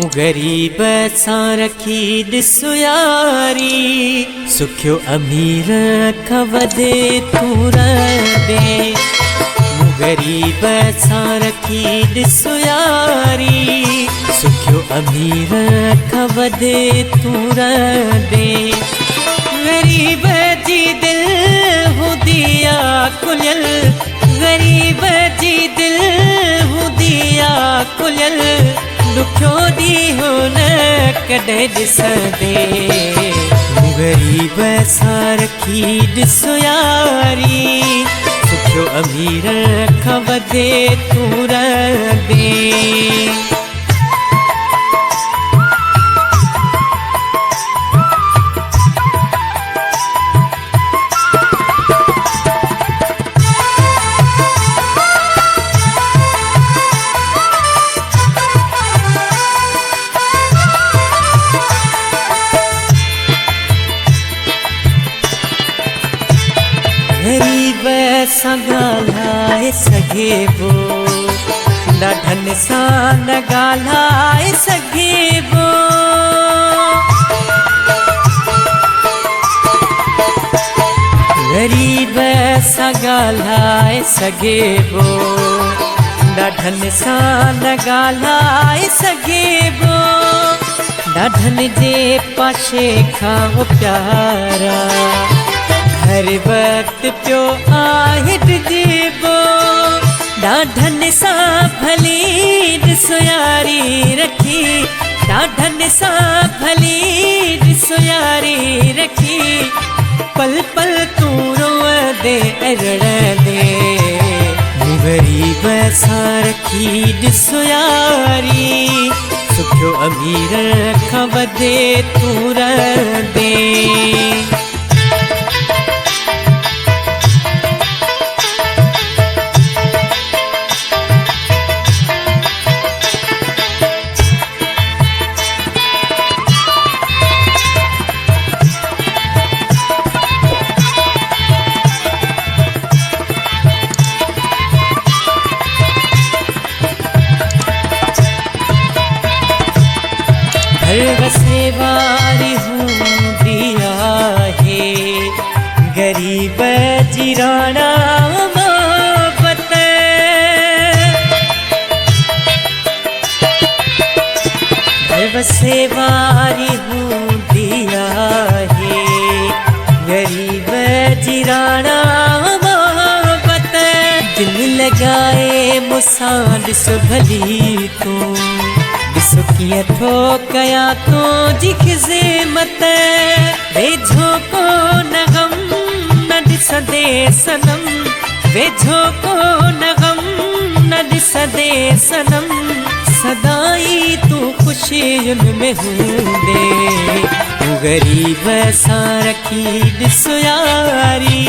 गरीब सां रखी ॾिसो यारी, सुखियो अमीर खां वधे तूं रहंदे। गरीब सां रखी ॾिसो यारी, सुखियो अमीर खां वधे तूं रहंदे। गरीब जी दिल हूंदी आहे खुलियल, गरीब जी दिल हूंदी आहे खुलियल, दुखियो ॾींहुं न कॾहिं ॾिसंदे। गरीब सां रखी ॾिसो यारी, सुखियो अमीर खां वधे तूं रहंदे। गरीब सां ॻाल्हाए सघिबो, ॾाढनि सां न ॻाल्हाए सघिबो। गरीब सां ॻाल्हाए सघिबो, ॾाढनि सां न ॻाल्हाए सघिबो। ॾाढनि जे पासे खां प्यारा हर वक्त पियो आहे ॾिजिबो। ॾाढनि सां भली ॾिसो यारी रखी, ॾाढनि सां भली ॾिसो यारी रखी, पल पल तूं रोअंदे रड़ंदे। गरीब सां रखी ॾिसो यारी, सुखियो अमीर खां वधे तूं रहंदे। घर वसे वारी हूंदी आहे, गरीब जी राणा मोहब्बत। घर वसे वारी हूंदी आहे, गरीब जी राणा मोहब्बत। दिल लॻाए मूंसां ॾिसो भली तूं, ॾिसो कीअं थो कयां तुंहिंजी ख़िज़मत। वेझो कोन गम न ॾिसंदे सनम, वेझो कोन गम न ॾिसंदे सनम। सदाई तूं ख़ुशियुनि में हूंदे। तूं गरीब सां रखी ॾिसो यारी,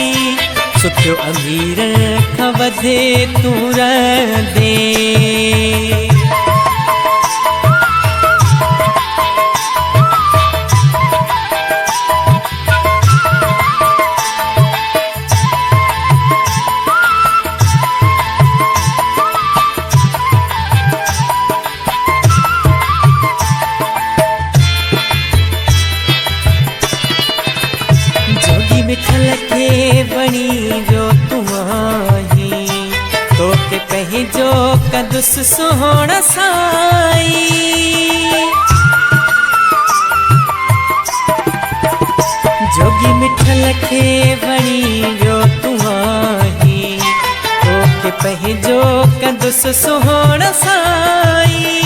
सुठो अमीर खां वधे तूं रहंदे। मिठल खे वणी वियो तूं आहीं, तोखे पंहिंजो कंदुसि सोहण साई। जोगी मिठल खे वणी वियो तूं आहीं, तोखे पंहिंजो कंदुसि सोहण साई।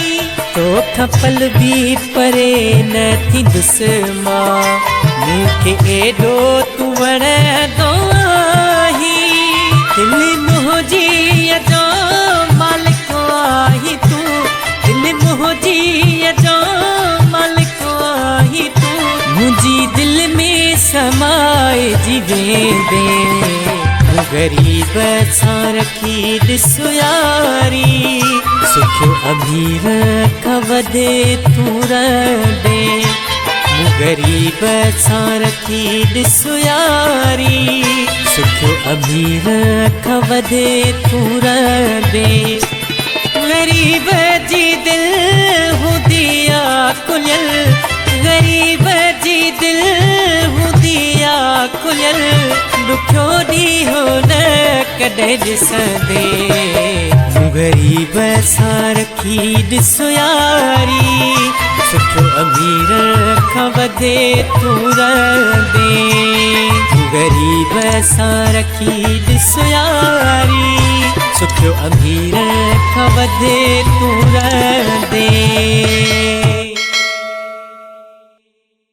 तोखां पल बि परे न थींदुसि मां, मूंखे एॾो तूं वणंदो आहीं। दिल मुंहिंजी जो मालिक आहीं तूं, दिल मुंहिंजी जो मालिक आहीं तूं। मुंहिंजी दिल में समाइजी वेंदे। गरीब सां रखी ॾिसो यारी, सुखियो अमीर खां वधे तूं रहंदे। गरीब सां रखी ॾिसो यारी, सुखियो अमीर खां वधे तूं रहंदे। ग़रीब जी दिल हुदिया कुलियल ग़रीब जी दिल हुदिया कुलियल ॾुखियो ॾींहुं न कॾहिं ॾिसंदे ग़रीब सां रखी ॾिसो यारी सुठो अमीर खां वधे तूं रहंदे ग़रीब सां रखी ॾिसो यारी सुठो अमीर खां वधे तूं रहंदे